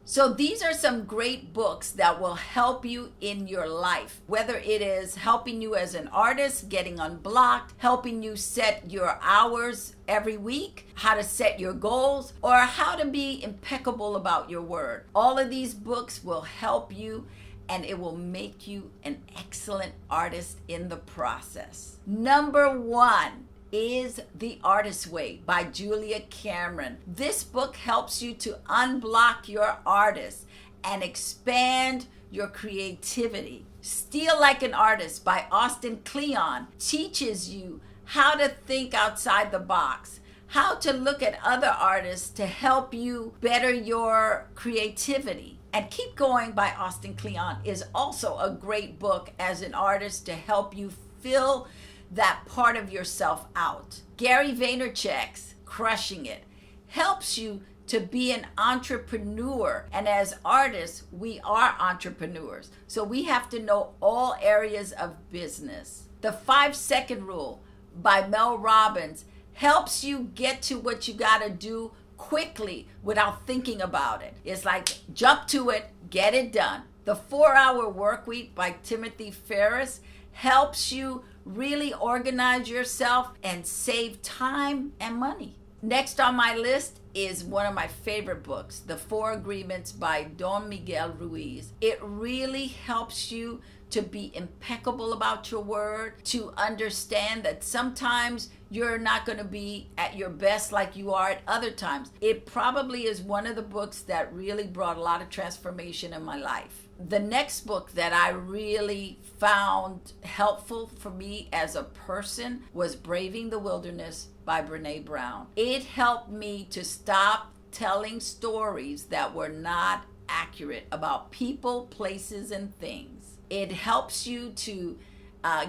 So these are some great books that will help you in your life, whether it is helping you as an artist, getting unblocked, helping you set your hours every week, how to set your goals, or how to be impeccable about your word. All of these books will help you, and it will make you an excellent artist in the process. Number 1 is The Artist's Way by Julia Cameron. This book helps you to unblock your artist and expand your creativity. Steal Like an Artist by Austin Kleon teaches you how to think outside the box, how to look at other artists to help you better your creativity. And Keep Going by Austin Kleon is also a great book as an artist to help you fill that part of yourself out. Gary Vaynerchuk's Crushing It helps you to be an entrepreneur. And as artists, we are entrepreneurs. So we have to know all areas of business. The 5-Second Rule by Mel Robbins helps you get to what you got to do quickly without thinking about it. It's like jump to it, get it done. The 4-Hour Workweek by Timothy Ferriss helps you really organize yourself and save time and money. Next on my list is one of my favorite books, The 4 Agreements by Don Miguel Ruiz. It really helps you to be impeccable about your word, to understand that sometimes you're not going to be at your best like you are at other times. It probably is one of the books that really brought a lot of transformation in my life. The next book that I really found helpful for me as a person was Braving the Wilderness by Brene Brown. It helped me to stop telling stories that were not accurate about people, places, and things. It helps you to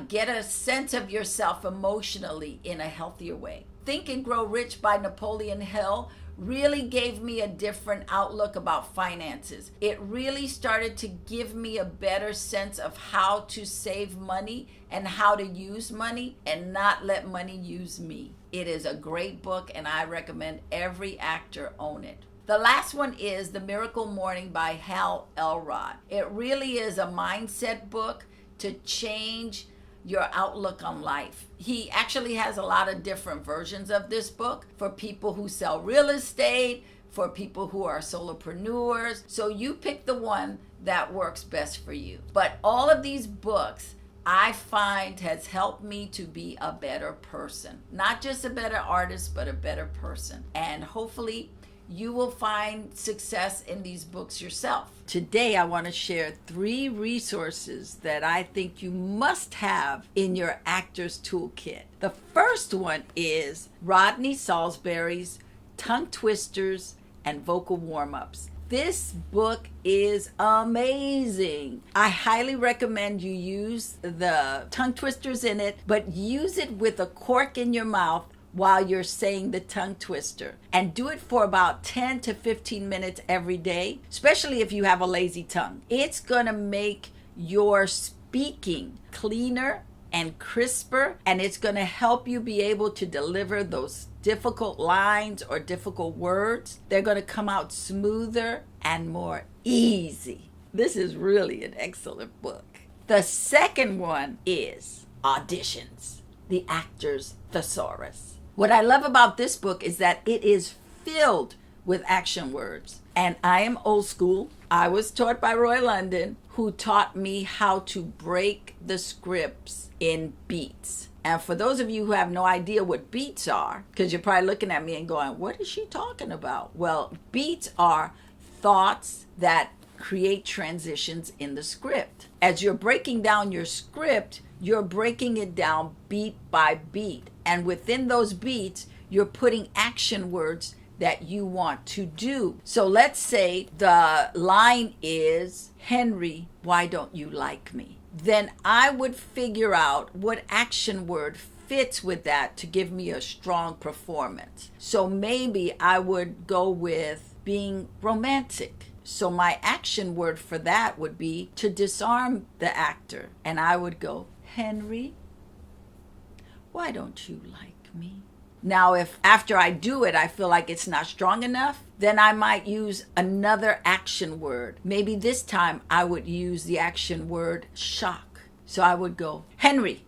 get a sense of yourself emotionally in a healthier way. Think and Grow Rich by Napoleon Hill really gave me a different outlook about finances. It really started to give me a better sense of how to save money and how to use money and not let money use me. It is a great book, and I recommend every actor own it. The last one is The Miracle Morning by Hal Elrod. It really is a mindset book to change your outlook on life. He actually has a lot of different versions of this book for people who sell real estate, for people who are solopreneurs. So you pick the one that works best for you. But all of these books I find has helped me to be a better person. Not just a better artist, but a better person. And hopefully you will find success in these books yourself. Today, I want to share 3 resources that I think you must have in your actor's toolkit. The first one is Rodney Salisbury's Tongue Twisters and Vocal Warm-Ups. This book is amazing. I highly recommend you use the tongue twisters in it, but use it with a cork in your mouth while you're saying the tongue twister, and do it for about 10 to 15 minutes every day, especially if you have a lazy tongue. It's going to make your speaking cleaner and crisper, and it's going to help you be able to deliver those difficult lines or difficult words. They're going to come out smoother and more easy. This is really an excellent book. The second one is Auditions, the Actor's Thesaurus. What I love about this book is that it is filled with action words. And I am old school. I was taught by Roy London, who taught me how to break the scripts in beats. And for those of you who have no idea what beats are, because you're probably looking at me and going, what is she talking about? Well, beats are thoughts that create transitions in the script. As you're breaking down your script, you're breaking it down beat by beat. And within those beats, you're putting action words that you want to do. So let's say the line is, Henry, why don't you like me? Then I would figure out what action word fits with that to give me a strong performance. So maybe I would go with being romantic. So my action word for that would be to disarm the actor. And I would go, Henry, why don't you like me? Now, if after I do it, I feel like it's not strong enough, then I might use another action word. Maybe this time I would use the action word shock. So I would go, Henry,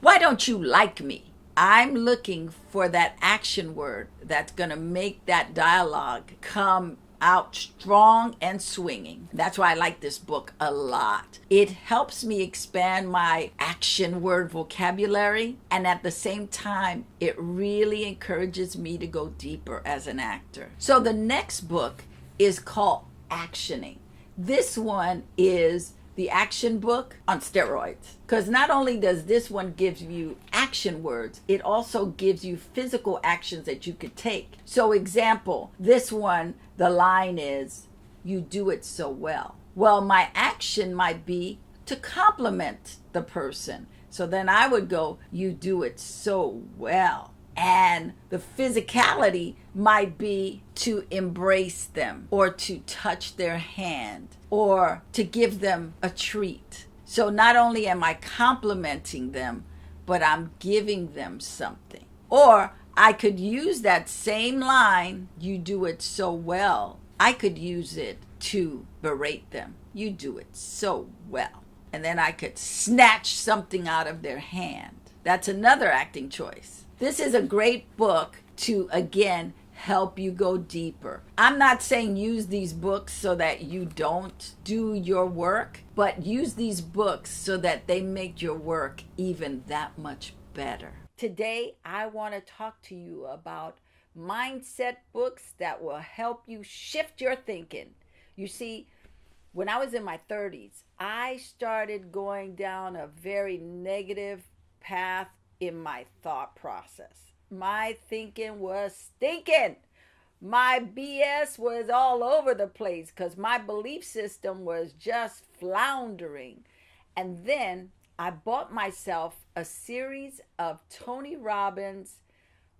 why don't you like me? I'm looking for that action word that's going to make that dialogue come out strong and swinging. That's why I like this book a lot. It helps me expand my action word vocabulary, and at the same time, it really encourages me to go deeper as an actor. So the next book is called Actioning. This one is the action book on steroids, because not only does this one give you action words, it also gives you physical actions that you could take. So example, this one, the line is, you do it so well. Well, my action might be to compliment the person. So then I would go, you do it so well. And the physicality might be to embrace them or to touch their hand or to give them a treat. So not only am I complimenting them, but I'm giving them something. Or I could use that same line, you do it so well. I could use it to berate them. You do it so well. And then I could snatch something out of their hand. That's another acting choice. This is a great book to, again, help you go deeper. I'm not saying use these books so that you don't do your work, but use these books so that they make your work even that much better. Today, I want to talk to you about mindset books that will help you shift your thinking. You see, when I was in my 30s, I started going down a very negative path in my thought process. My thinking was stinking. My BS was all over the place because my belief system was just floundering. And then I bought myself a series of Tony Robbins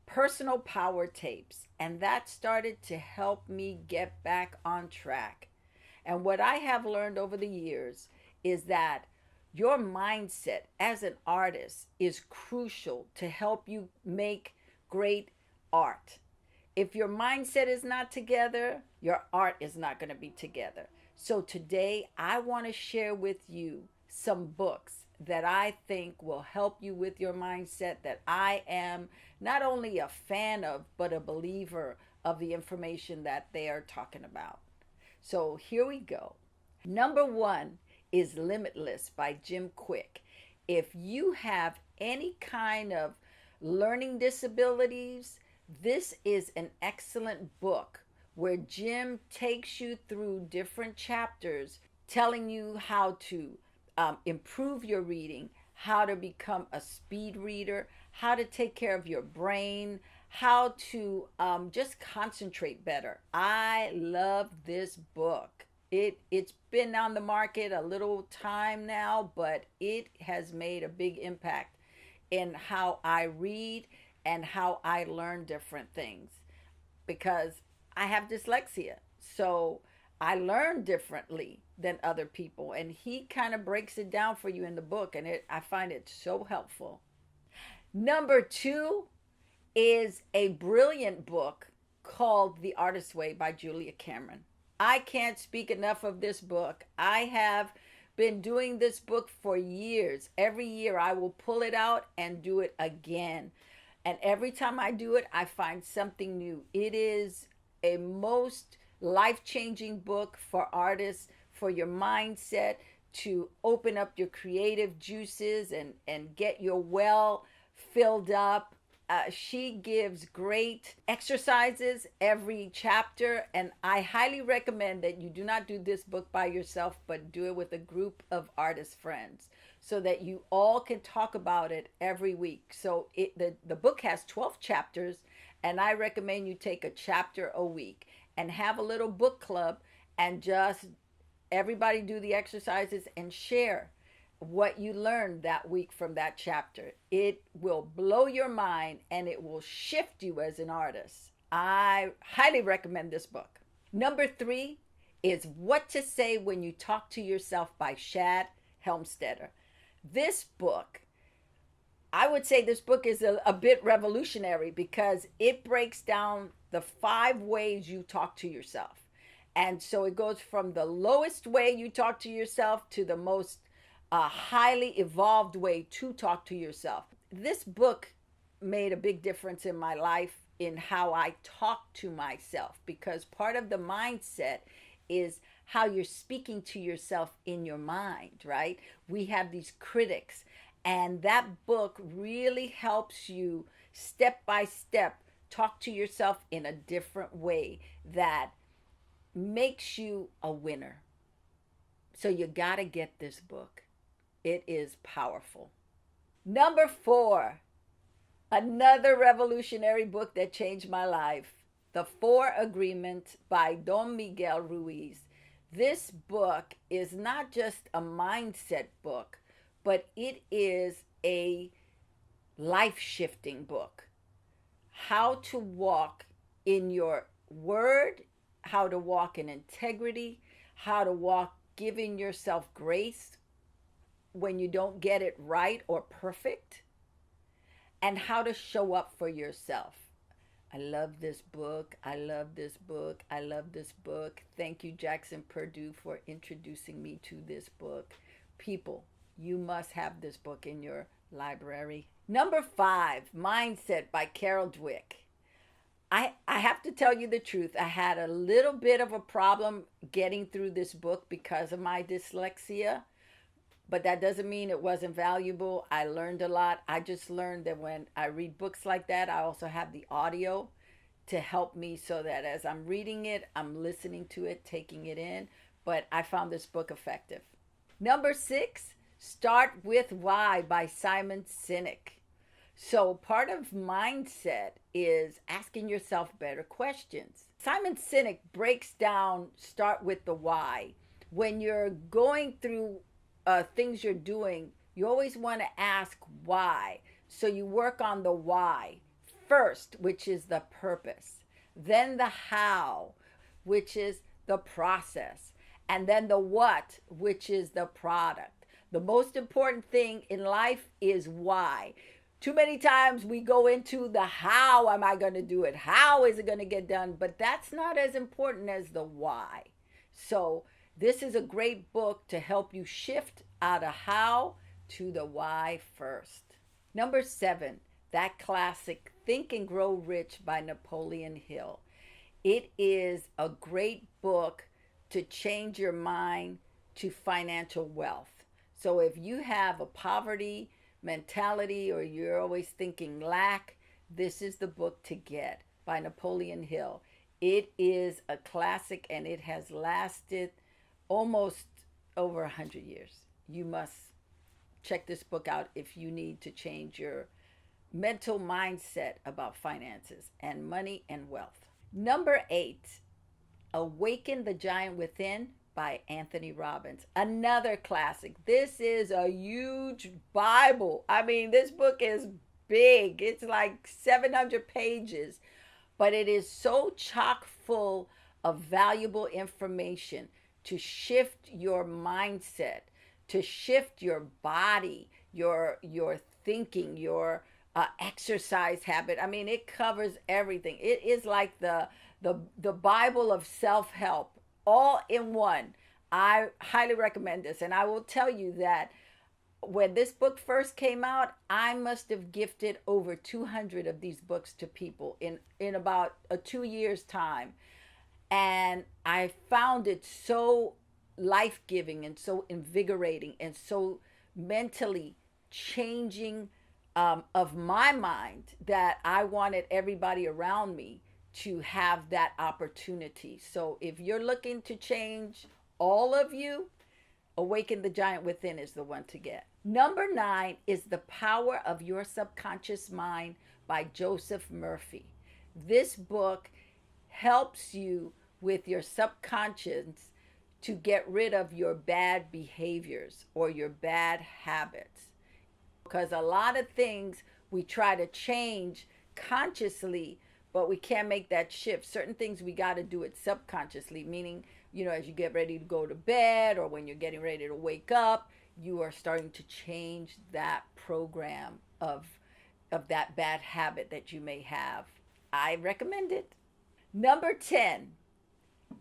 personal power tapes, and that started to help me get back on track. And what I have learned over the years is that your mindset as an artist is crucial to help you make great art. If your mindset is not together, your art is not going to be together. So today, I want to share with you some books that I think will help you with your mindset, that I am not only a fan of, but a believer of the information that they are talking about. So here we go. Number one is Limitless by Jim Quick. If you have any kind of learning disabilities, this is an excellent book where Jim takes you through different chapters, telling you how to improve your reading, how to become a speed reader, how to take care of your brain, how to just concentrate better. I love this book. It's been on the market a little time now, but it has made a big impact in how I read and how I learn different things, because I have dyslexia. So I learn differently than other people, and he kind of breaks it down for you in the book, and I find it so helpful. Number two is a brilliant book called The Artist's Way by Julia Cameron. I can't speak enough of this book. I have been doing this book for years. Every year I will pull it out and do it again. And every time I do it, I find something new. It is a most life-changing book for artists, for your mindset, to open up your creative juices and get your well filled up. She gives great exercises every chapter, and I highly recommend that you do not do this book by yourself, but do it with a group of artist friends so that you all can talk about it every week. So the book has 12 chapters, and I recommend you take a chapter a week and have a little book club and just everybody do the exercises and share what you learned that week from that chapter. It will blow your mind and it will shift you as an artist. I highly recommend this book. Number three is What to Say When You Talk to Yourself by Shad Helmstetter. This book I would say this book is a bit revolutionary because it breaks down the 5 ways you talk to yourself. And so it goes from the lowest way you talk to yourself to the most highly evolved way to talk to yourself. This book made a big difference in my life in how I talk to myself, because part of the mindset is how you're speaking to yourself in your mind, right? We have these critics, and that book really helps you step by step talk to yourself in a different way that makes you a winner. So you got to get this book. It is powerful. Number 4, another revolutionary book that changed my life, The 4 Agreements by Don Miguel Ruiz. This book is not just a mindset book, but it is a life shifting book. How to walk in your word, how to walk in integrity, how to walk giving yourself grace when you don't get it right or perfect, and how to show up for yourself. I love this book. I love this book. I love this book. Thank you, Jackson Purdue, for introducing me to this book. People, you must have this book in your library. Number 5, Mindset by Carol Dweck. I have to tell you the truth. I had a little bit of a problem getting through this book because of my dyslexia, but that doesn't mean it wasn't valuable. I learned a lot. I just learned that when I read books like that, I also have the audio to help me so that as I'm reading it, I'm listening to it, taking it in. But I found this book effective. Number 6, Start with Why by Simon Sinek. So part of mindset is asking yourself better questions. Simon Sinek breaks down start with the why. When you're going through things you're doing, you always want to ask why. So you work on the why first, which is the purpose. Then the how, which is the process. And then the what, which is the product. The most important thing in life is why. Too many times we go into the how am I going to do it? How is it going to get done? But that's not as important as the why. So this is a great book to help you shift out of how to the why first. Number 7, that classic Think and Grow Rich by Napoleon Hill. It is a great book to change your mind to financial wealth. So if you have a poverty mentality or you're always thinking lack, this is the book to get by Napoleon Hill. It is a classic and it has lasted almost over 100 years. You must check this book out if you need to change your mental mindset about finances and money and wealth. Number 8, Awaken the Giant Within by Anthony Robbins. Another classic. This is a huge Bible. I mean, this book is big. It's like 700 pages, but it is so chock full of valuable information to shift your mindset, to shift your body, your thinking, your exercise habit. I mean, it covers everything. It is like the Bible of self-help, all in one. I highly recommend this. And I will tell you that when this book first came out, I must have gifted over 200 of these books to people in about 2 years' time. And I found it so life-giving and so invigorating and so mentally changing of my mind that I wanted everybody around me to have that opportunity. So if you're looking to change all of you, Awaken the Giant Within is the one to get. Number 9 is The Power of Your Subconscious Mind by Joseph Murphy. This book helps you with your subconscious to get rid of your bad behaviors or your bad habits. Because a lot of things we try to change consciously, but we can't make that shift. Certain things we got to do it subconsciously, meaning, as you get ready to go to bed or when you're getting ready to wake up, you are starting to change that program of that bad habit that you may have. I recommend it. Number 10,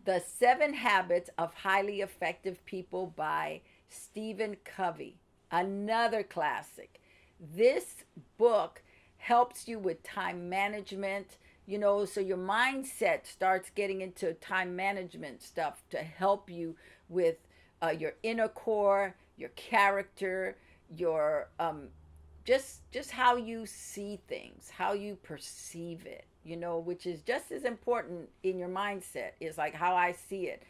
The 7 Habits of Highly Effective People by Stephen Covey. Another classic. This book helps you with time management, so your mindset starts getting into time management stuff to help you with your inner core, your character, your just how you see things, how you perceive it, which is just as important in your mindset, is like how I see it.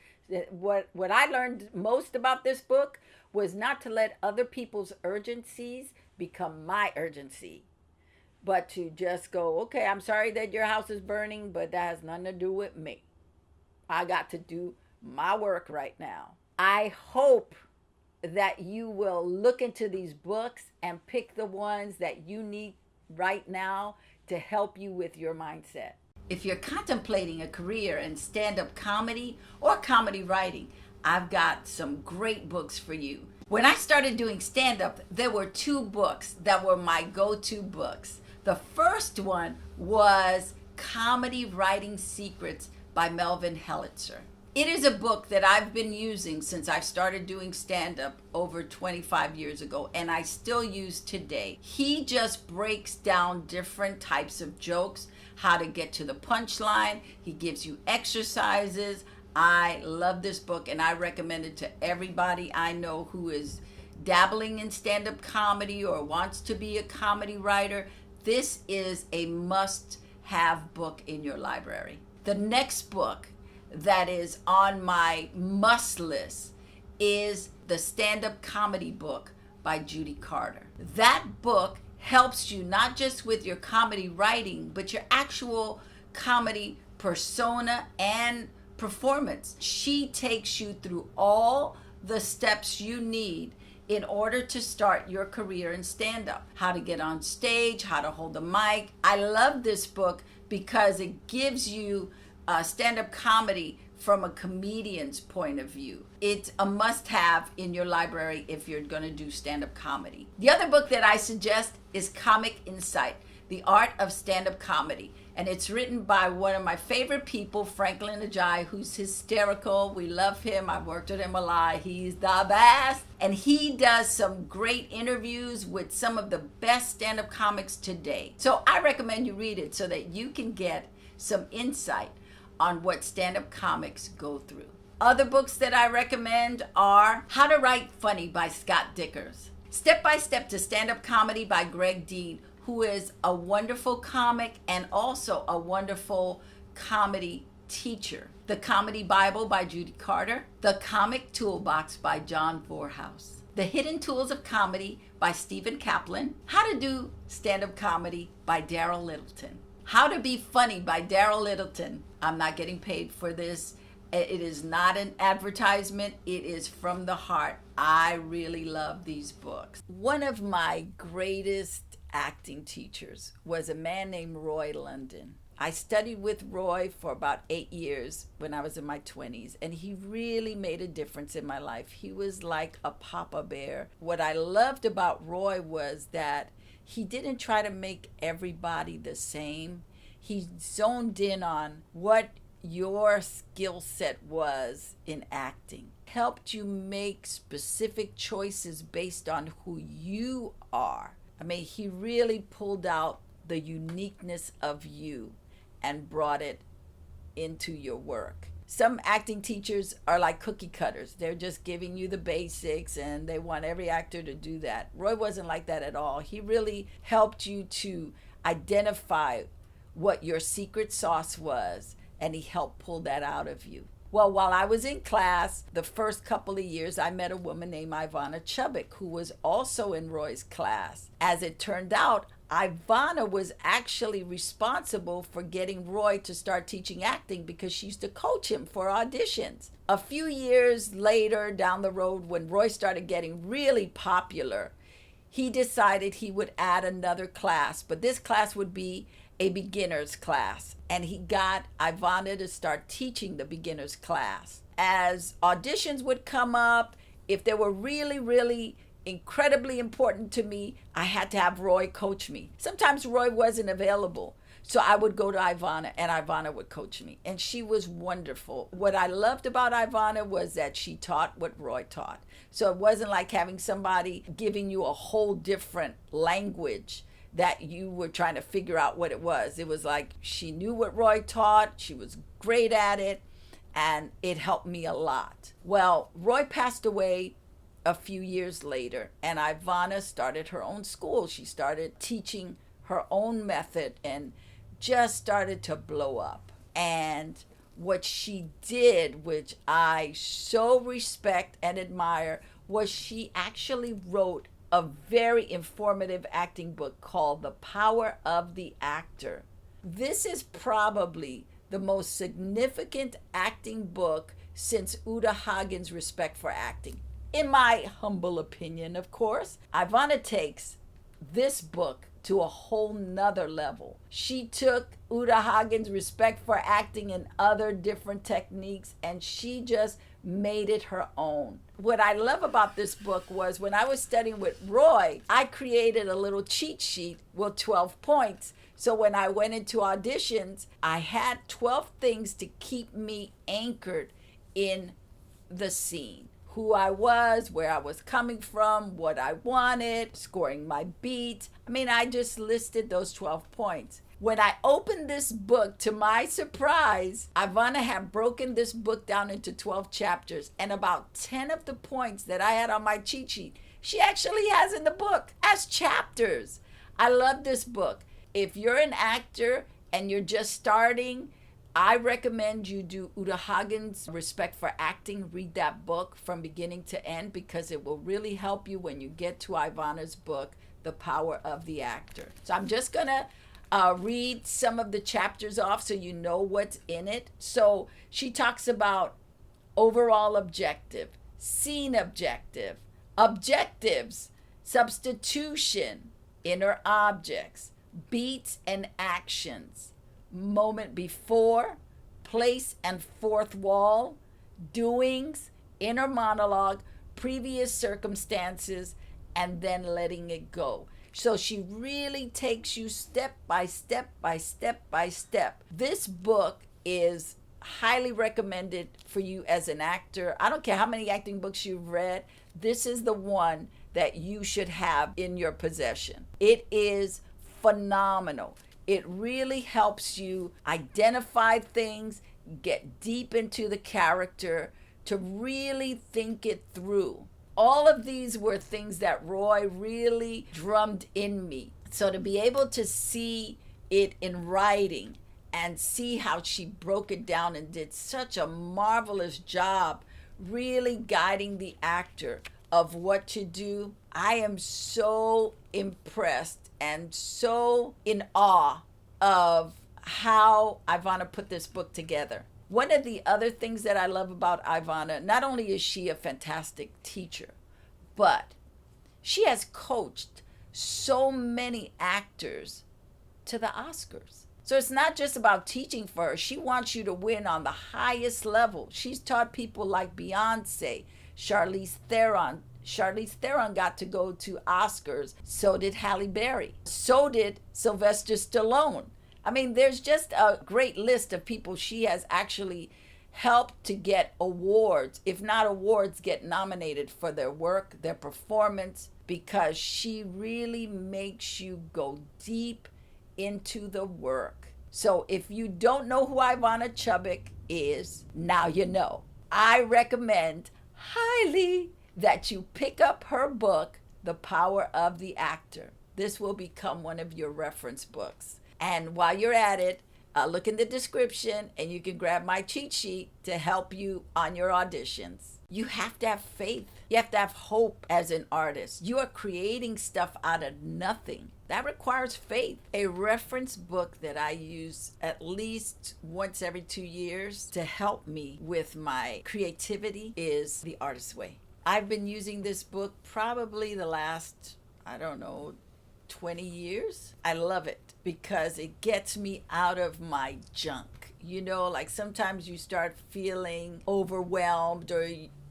What I learned most about this book was not to let other people's urgencies become my urgency, but to just go, okay, I'm sorry that your house is burning, but that has nothing to do with me. I got to do my work right now. I hope that you will look into these books and pick the ones that you need right now to help you with your mindset. If you're contemplating a career in stand-up comedy or comedy writing, I've got some great books for you. When I started doing stand-up, there were 2 books that were my go-to books. The first one was Comedy Writing Secrets by Melvin Helitzer. It is a book that I've been using since I started doing stand-up over 25 years ago, and I still use today. He just breaks down different types of jokes, how to get to the punchline. He gives you exercises. I love this book, and I recommend it to everybody I know who is dabbling in stand-up comedy or wants to be a comedy writer. This is a must-have book in your library. The next book that is on my must list is the stand-up comedy book by Judy Carter. That book helps you not just with your comedy writing, but your actual comedy persona and performance. She takes you through all the steps you need in order to start your career in stand-up. How to get on stage, how to hold the mic. I love this book because it gives you stand-up comedy from a comedian's point of view. It's a must-have in your library if you're going to do stand-up comedy. The other book that I suggest is Comic Insight, The Art of Stand-Up Comedy. And it's written by one of my favorite people, Franklin Ajayi, who's hysterical. We love him. I've worked with him a lot. He's the best. And he does some great interviews with some of the best stand-up comics today. So I recommend you read it so that you can get some insight on what stand-up comics go through. Other books that I recommend are How to Write Funny by Scott Dikkers, Step by Step to Stand-Up Comedy by Greg Dean, who is a wonderful comic and also a wonderful comedy teacher. The Comedy Bible by Judy Carter, The Comic Toolbox by John Vorhaus, The Hidden Tools of Comedy by Stephen Kaplan, How to Do Stand-Up Comedy by Daryl Littleton, How to Be Funny by Daryl Littleton. I'm not getting paid for this. It is not an advertisement. It is from the heart. I really love these books. One of my greatest acting teachers was a man named Roy London. I studied with Roy for about 8 years when I was in my 20s, and he really made a difference in my life. He was like a papa bear. What I loved about Roy was that he didn't try to make everybody the same. He zoned in on what your skill set was in acting, helped you make specific choices based on who you are. I mean, he really pulled out the uniqueness of you and brought it into your work. Some acting teachers are like cookie cutters. They're just giving you the basics and they want every actor to do that. Roy wasn't like that at all. He really helped you to identify what your secret sauce was, and he helped pull that out of you. Well, while I was in class, the first couple of years, I met a woman named Ivana Chubbuck, who was also in Roy's class. As it turned out, Ivana was actually responsible for getting Roy to start teaching acting because she used to coach him for auditions. A few years later down the road, when Roy started getting really popular, he decided he would add another class, but this class would be a beginner's class, and he got Ivana to start teaching the beginner's class. As auditions would come up, if they were really incredibly important to me, I had to have Roy coach me. Sometimes Roy wasn't available. So I would go to Ivana and Ivana would coach me. And she was wonderful. What I loved about Ivana was that she taught what Roy taught. So it wasn't like having somebody giving you a whole different language that you were trying to figure out what it was. It was like she knew what Roy taught. She was great at it. And it helped me a lot. Well, Roy passed away a few years later, and Ivana started her own school. She started teaching her own method and just started to blow up. And what she did, which I so respect and admire, was she actually wrote a very informative acting book called The Power of the Actor. This is probably the most significant acting book since Uta Hagen's Respect for Acting. In my humble opinion, of course, Ivana takes this book to a whole nother level. She took Uta Hagen's Respect for Acting and other different techniques, and she just made it her own. What I love about this book was when I was studying with Roy, I created a little cheat sheet with 12 points. So when I went into auditions, I had 12 things to keep me anchored in the scene. Who I was, where I was coming from, what I wanted, scoring my beat. I mean, I just listed those 12 points. When I opened this book, to my surprise, Ivana had broken this book down into 12 chapters, and about 10 of the points that I had on my cheat sheet, she actually has in the book as chapters. I love this book. If you're an actor and you're just starting, I recommend you do Uta Hagen's Respect for Acting. Read that book from beginning to end because it will really help you when you get to Ivana's book, The Power of the Actor. So I'm just going to read some of the chapters off so you know what's in it. So she talks about overall objective, scene objective, objectives, substitution, inner objects, beats and actions, moment before, place and fourth wall, doings, inner monologue, previous circumstances, and then letting it go. So she really takes you step by step by step by step. This book is highly recommended for you as an actor. I don't care how many acting books you've read. This is the one that you should have in your possession. It is phenomenal. It really helps you identify things, get deep into the character, to really think it through. All of these were things that Roy really drummed in me. So to be able to see it in writing and see how she broke it down and did such a marvelous job really guiding the actor of what to do, I am so impressed and so in awe of how Ivana put this book together. One of the other things that I love about Ivana, not only is she a fantastic teacher, but she has coached so many actors to the Oscars. So it's not just about teaching for her. She wants you to win on the highest level. She's taught people like Beyonce, Charlize Theron. Charlize Theron got to go to Oscars. So did Halle Berry. So did Sylvester Stallone. I mean, there's just a great list of people she has actually helped to get awards, if not awards, get nominated for their work, their performance, because she really makes you go deep into the work. So if you don't know who Ivana Chubbuck is, now you know. I recommend highly that you pick up her book, The Power of the Actor. This will become one of your reference books. And while you're at it, look in the description and you can grab my cheat sheet to help you on your auditions. You have to have faith. You have to have hope as an artist. You are creating stuff out of nothing. That requires faith. A reference book that I use at least once every 2 years to help me with my creativity is The Artist's Way. I've been using this book probably the last, 20 years. I love it because it gets me out of my junk. Like sometimes you start feeling overwhelmed or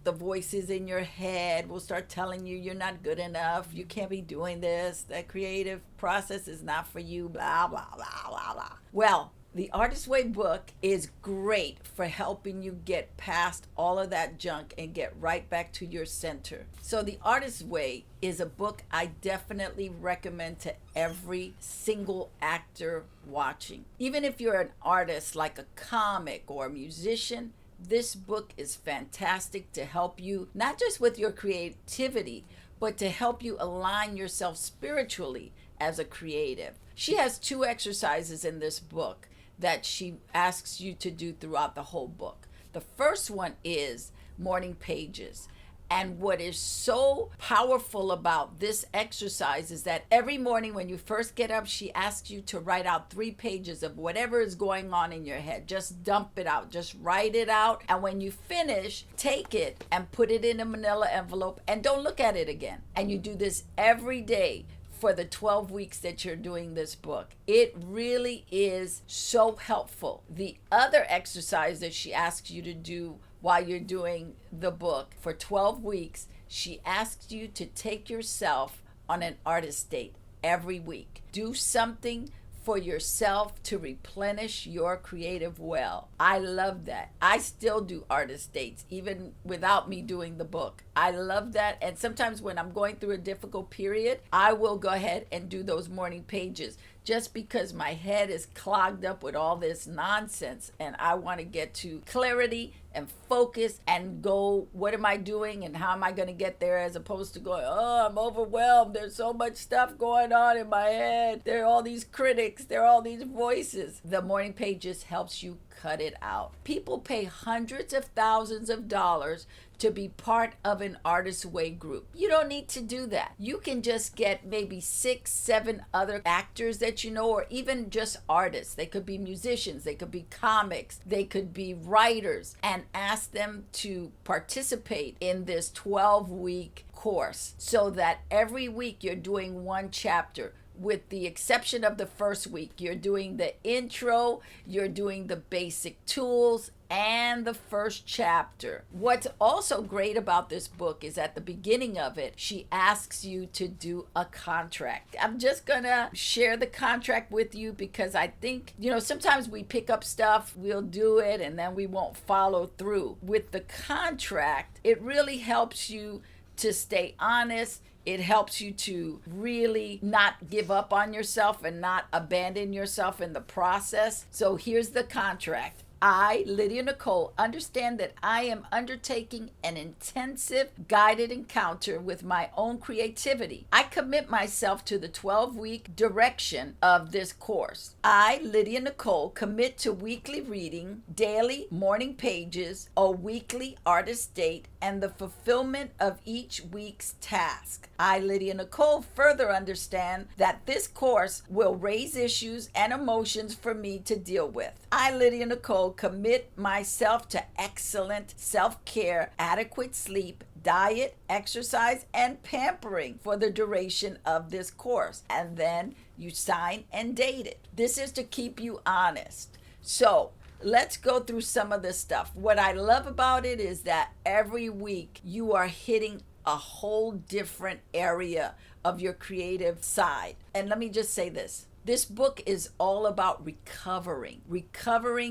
the voices in your head will start telling you you're not good enough, you can't be doing this, that creative process is not for you, blah, blah, blah, blah, blah. Well, the Artist Way book is great for helping you get past all of that junk and get right back to your center. So The Artist Way is a book I definitely recommend to every single actor watching. Even if you're an artist like a comic or a musician, this book is fantastic to help you, not just with your creativity, but to help you align yourself spiritually as a creative. She has 2 exercises in this book that she asks you to do throughout the whole book. The first one is morning pages. And what is so powerful about this exercise is that every morning when you first get up, she asks you to write out 3 pages of whatever is going on in your head. Just dump it out, just write it out. And when you finish, take it and put it in a manila envelope and don't look at it again. And you do this every day for the 12 weeks that you're doing this book. It really is so helpful. The other exercise that she asks you to do while you're doing the book for 12 weeks, she asks you to take yourself on an artist date every week. Do something for yourself to replenish your creative well. I love that. I still do artist dates even without me doing the book. I love that. And sometimes when I'm going through a difficult period, I will go ahead and do those morning pages just because my head is clogged up with all this nonsense and I want to get to clarity and focus and go, what am I doing and how am I going to get there, as opposed to going, oh, I'm overwhelmed. There's so much stuff going on in my head. There are all these critics. There are all these voices. The morning pages helps you cut it out. People pay hundreds of thousands of dollars to be part of an Artist Way group. You don't need to do that. You can just get maybe 6, 7 other actors that you know, or even just artists. They could be musicians, they could be comics, they could be writers, and ask them to participate in this 12-week course so that every week you're doing 1 chapter. With the exception of the first week, you're doing the intro, you're doing the basic tools, and the first chapter. What's also great about this book is at the beginning of it, she asks you to do a contract. I'm just gonna share the contract with you because I think, sometimes we pick up stuff, we'll do it, and then we won't follow through. With the contract, it really helps you to stay honest. It helps you to really not give up on yourself and not abandon yourself in the process. So here's the contract. I, Lydia Nicole, understand that I am undertaking an intensive guided encounter with my own creativity. I commit myself to the 12-week direction of this course. I, Lydia Nicole, commit to weekly reading, daily morning pages, a weekly artist date, and the fulfillment of each week's task. I, Lydia Nicole, further understand that this course will raise issues and emotions for me to deal with. I, Lydia Nicole, commit myself to excellent self-care, adequate sleep, diet, exercise, and pampering for the duration of this course. And then you sign and date it. This is to keep you honest. So let's go through some of this stuff. What I love about it is that every week you are hitting a whole different area of your creative side. And let me just say this. This book is all about recovering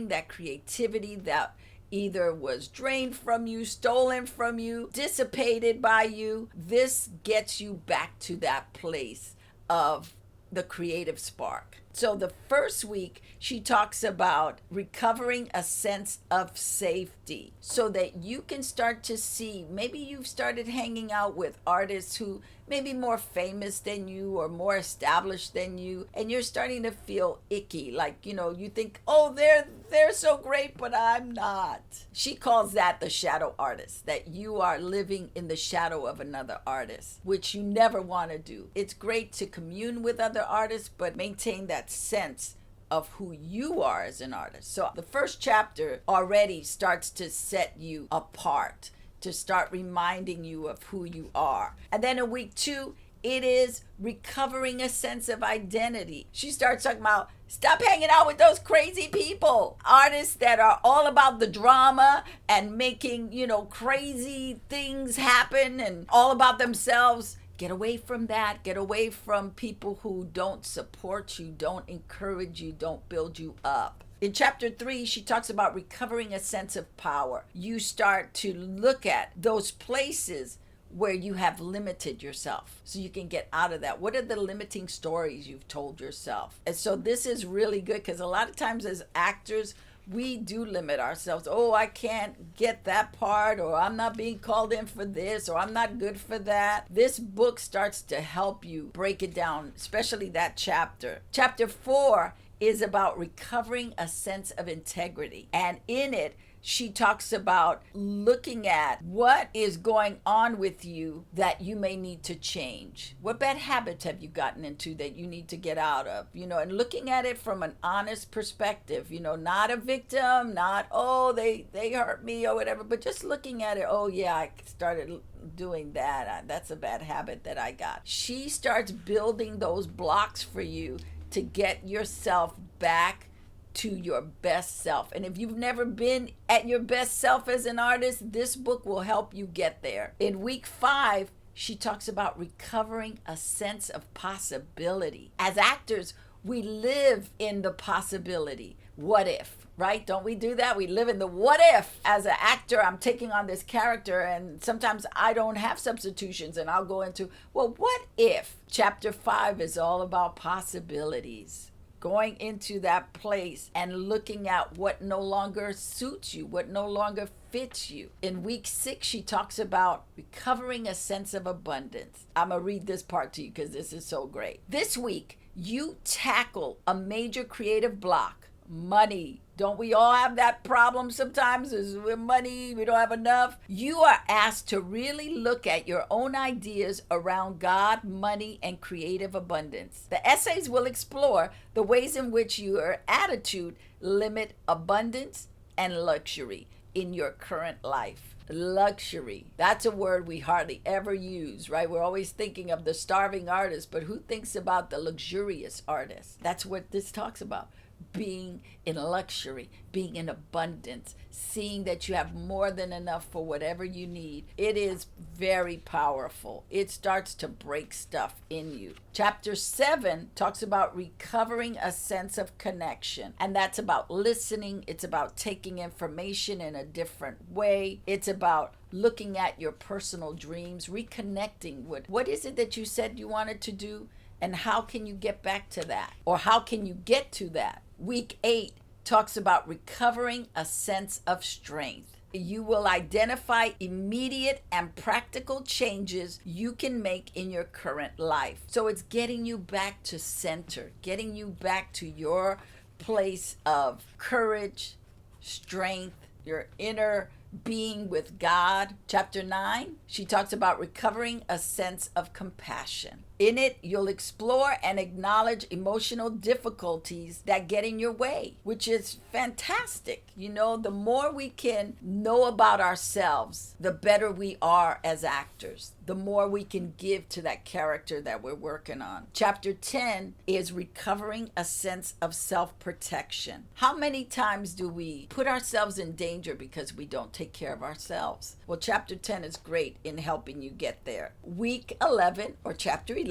that creativity that either was drained from you, stolen from you, dissipated by you. This gets you back to that place of the creative spark. So the first week, she talks about recovering a sense of safety so that you can start to see, maybe you've started hanging out with artists who may be more famous than you or more established than you, and you're starting to feel icky, like, you think, oh, they're so great, but I'm not. She calls that the shadow artist, that you are living in the shadow of another artist, which you never want to do. It's great to commune with other artists, but maintain that sense of who you are as an artist. So the first chapter already starts to set you apart, to start reminding you of who you are. And then in week 2, It is recovering a sense of identity. She starts talking about stop hanging out with those crazy people. Artists that are all about the drama and making, crazy things happen and all about themselves. Get away from that. Get away from people who don't support you, don't encourage you, don't build you up. In chapter 3, she talks about recovering a sense of power. You start to look at those places where you have limited yourself so you can get out of that. What are the limiting stories you've told yourself? And so this is really good because a lot of times as actors, we do limit ourselves. Oh, I can't get that part, or I'm not being called in for this, or I'm not good for that. This book starts to help you break it down, especially that chapter. Chapter 4 is about recovering a sense of integrity. And in it, she talks about looking at what is going on with you that you may need to change. What bad habits have you gotten into that you need to get out of? And looking at it from an honest perspective, not a victim, not, oh, they hurt me or whatever, but just looking at it, oh yeah, I started doing that. That's a bad habit that I got. She starts building those blocks for you to get yourself back to your best self. And if you've never been at your best self as an artist, this book will help you get there. In week 5, she talks about recovering a sense of possibility. As actors, we live in the possibility. What if, right? Don't we do that? We live in the what if. As an actor, I'm taking on this character, and sometimes I don't have substitutions, and I'll go into, well, what if? Chapter 5 is all about possibilities. Going into that place and looking at what no longer suits you, what no longer fits you. In week 6, she talks about recovering a sense of abundance. I'm going to read this part to you because this is so great. This week, you tackle a major creative block, money. Don't we all have that problem sometimes? Is with money, we don't have enough. You are asked to really look at your own ideas around God, money, and creative abundance. The essays will explore the ways in which your attitude limit abundance and luxury in your current life. Luxury. That's a word we hardly ever use, right? We're always thinking of the starving artist, but who thinks about the luxurious artist? That's what this talks about. Being in luxury, being in abundance, seeing that you have more than enough for whatever you need. It is very powerful. It starts to break stuff in you. Chapter 7 talks about recovering a sense of connection. And that's about listening. It's about taking information in a different way. It's about looking at your personal dreams, reconnecting with what is it that you said you wanted to do, and how can you get back to that? Or how can you get to that? Week 8 talks about recovering a sense of strength. You will identify immediate and practical changes you can make in your current life. So it's getting you back to center, getting you back to your place of courage, strength, your inner being with God. Chapter 9, she talks about recovering a sense of compassion. In it, you'll explore and acknowledge emotional difficulties that get in your way, which is fantastic. The more we can know about ourselves, the better we are as actors, the more we can give to that character that we're working on. Chapter 10 is recovering a sense of self-protection. How many times do we put ourselves in danger because we don't take care of ourselves? Well, chapter 10 is great in helping you get there. Week 11, or chapter 11,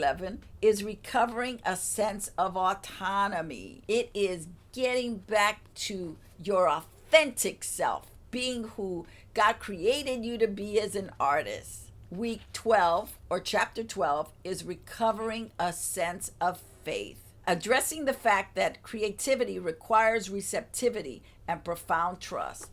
is recovering a sense of autonomy. It is getting back to your authentic self, being who God created you to be as an artist. Week 12, or chapter 12, is recovering a sense of faith. Addressing the fact that creativity requires receptivity and profound trust.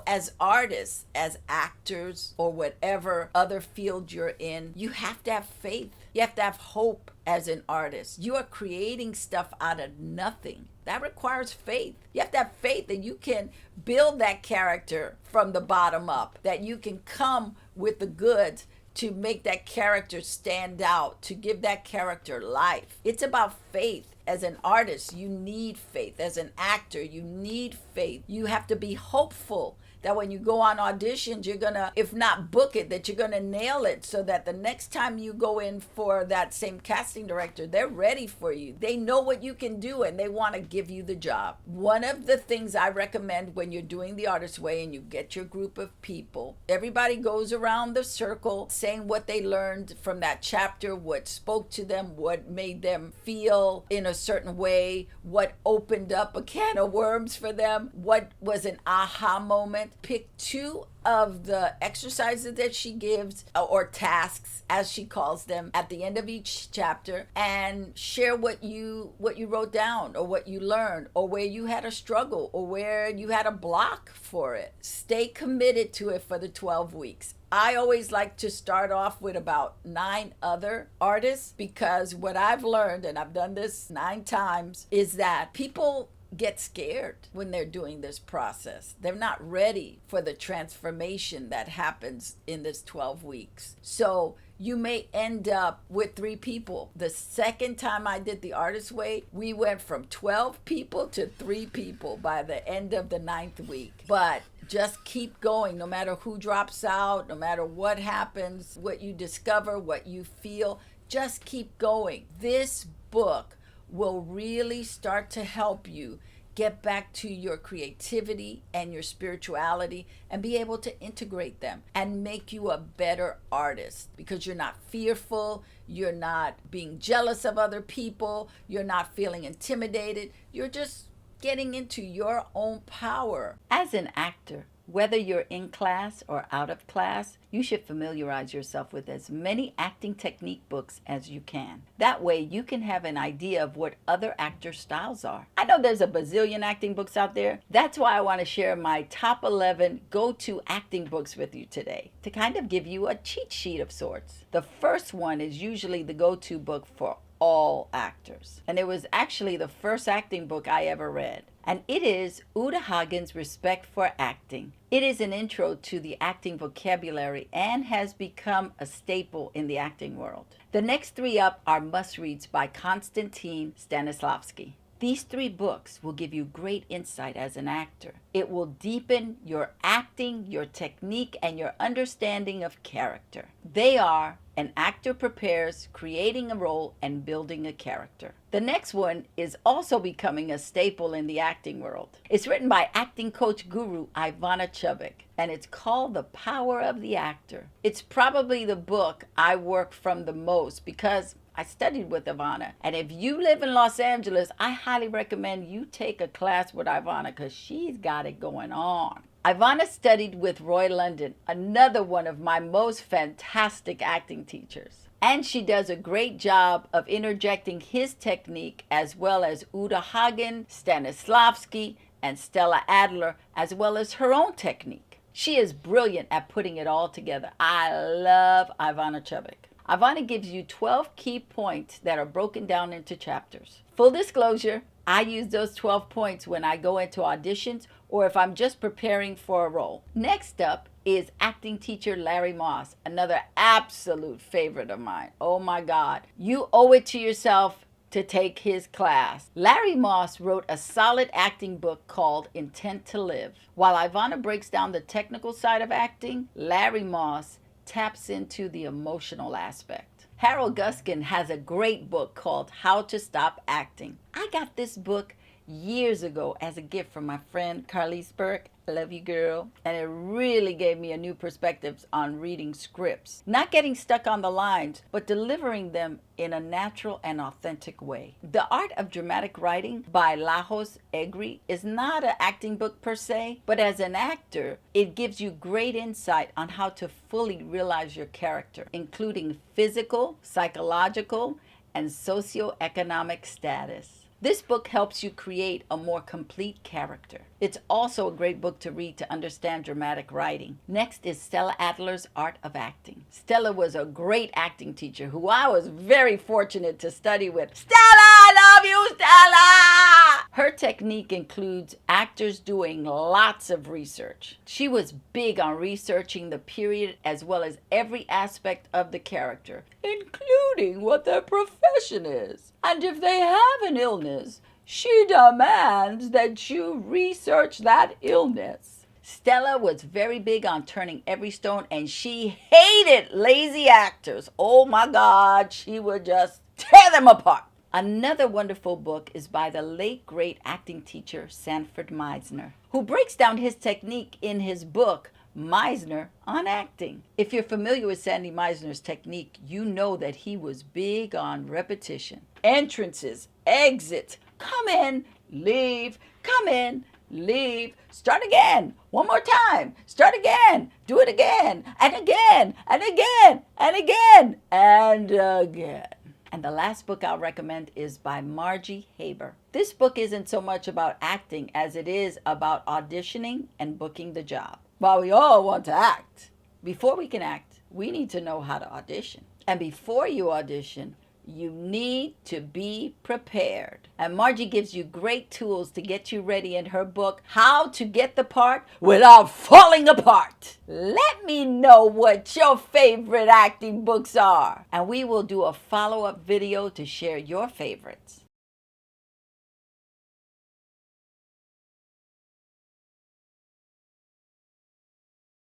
As artists, as actors, or whatever other field you're in, you have to have faith. You have to have hope as an artist. You are creating stuff out of nothing. That requires faith. You have to have faith that you can build that character from the bottom up, that you can come with the goods to make that character stand out, to give that character life. It's about faith. As an artist, you need faith. As an actor, you need faith. You have to be hopeful that when you go on auditions, you're gonna, if not book it, that you're gonna nail it, so that the next time you go in for that same casting director, they're ready for you. They know what you can do and they want to give you the job. One of the things I recommend when you're doing the Artist Way and you get your group of people, everybody goes around the circle saying what they learned from that chapter, what spoke to them, what made them feel in a certain way, what opened up a can of worms for them, what was an aha moment. Pick two of the exercises that she gives, or tasks as she calls them, at the end of each chapter, and share what you wrote down, or what you learned, or where you had a struggle, or where you had a block for it. Stay committed to it for the 12 weeks. I always like to start off with about 9 other artists, because what I've learned, and I've done this 9 times, is that people get scared when they're doing this process. They're not ready for the transformation that happens in this 12 weeks. So you may end up with 3 people. The second time I did the Artist Way, we went from 12 people to 3 people by the end of the 9th week. But just keep going, no matter who drops out, no matter what happens, what you discover, what you feel, just keep going. This book will really start to help you get back to your creativity and your spirituality and be able to integrate them and make you a better artist, because you're not fearful, you're not being jealous of other people, you're not feeling intimidated, you're just getting into your own power. As an actor, whether you're in class or out of class, you should familiarize yourself with as many acting technique books as you can. That way you can have an idea of what other actor styles are. I know there's a bazillion acting books out there. That's why I want to share my top 11 go-to acting books with you today, to kind of give you a cheat sheet of sorts. The first one is usually the go-to book for all actors, and it was actually the first acting book I ever read. And it is Uta Hagen's Respect for Acting. It is an intro to the acting vocabulary and has become a staple in the acting world. The next 3 up are must-reads by Konstantin Stanislavski. These 3 books will give you great insight as an actor. It will deepen your acting, your technique, and your understanding of character. They are An Actor Prepares, Creating a Role, and Building a Character. The next one is also becoming a staple in the acting world. It's written by acting coach guru Ivana Chubbuck, and it's called The Power of the Actor. It's probably the book I work from the most because I studied with Ivana. And if you live in Los Angeles, I highly recommend you take a class with Ivana, because she's got it going on. Ivana studied with Roy London, another one of my most fantastic acting teachers. And she does a great job of interjecting his technique, as well as Uta Hagen, Stanislavski, and Stella Adler, as well as her own technique. She is brilliant at putting it all together. I love Ivana Chubbuck. Ivana gives you 12 key points that are broken down into chapters. Full disclosure, I use those 12 points when I go into auditions or if I'm just preparing for a role. Next up is acting teacher Larry Moss, another absolute favorite of mine. Oh my God, you owe it to yourself to take his class. Larry Moss wrote a solid acting book called Intent to Live. While Ivana breaks down the technical side of acting, Larry Moss taps into the emotional aspect. Harold Guskin has a great book called How to Stop Acting. I got this book years ago as a gift from my friend Carlise Burke. I love you, girl. And it really gave me a new perspective on reading scripts. Not getting stuck on the lines, but delivering them in a natural and authentic way. The Art of Dramatic Writing by Lajos Egri is not an acting book per se, but as an actor, it gives you great insight on how to fully realize your character, including physical, psychological, and socioeconomic status. This book helps you create a more complete character. It's also a great book to read to understand dramatic writing. Next is Stella Adler's Art of Acting. Stella was a great acting teacher who I was very fortunate to study with. Stella, I love you, Stella! Her technique includes actors doing lots of research. She was big on researching the period as well as every aspect of the character, including what their profession is. And if they have an illness, she demands that you research that illness. Stella was very big on turning every stone, and she hated lazy actors. Oh my God, she would just tear them apart. Another wonderful book is by the late great acting teacher Sanford Meisner, who breaks down his technique in his book Meisner on Acting. If you're familiar with Sandy Meisner's technique, you know that he was big on repetition. Entrances, exits, come in, leave, come in, leave, start again, one more time, start again, do it again, and again, and again, and again, and again. And the last book I'll recommend is by Margie Haber. This book isn't so much about acting as it is about auditioning and booking the job. While we all want to act, before we can act, we need to know how to audition. And before you audition, you need to be prepared. And Margie gives you great tools to get you ready in her book, How to Get the Part Without Falling Apart. Let me know what your favorite acting books are, and we will do a follow-up video to share your favorites.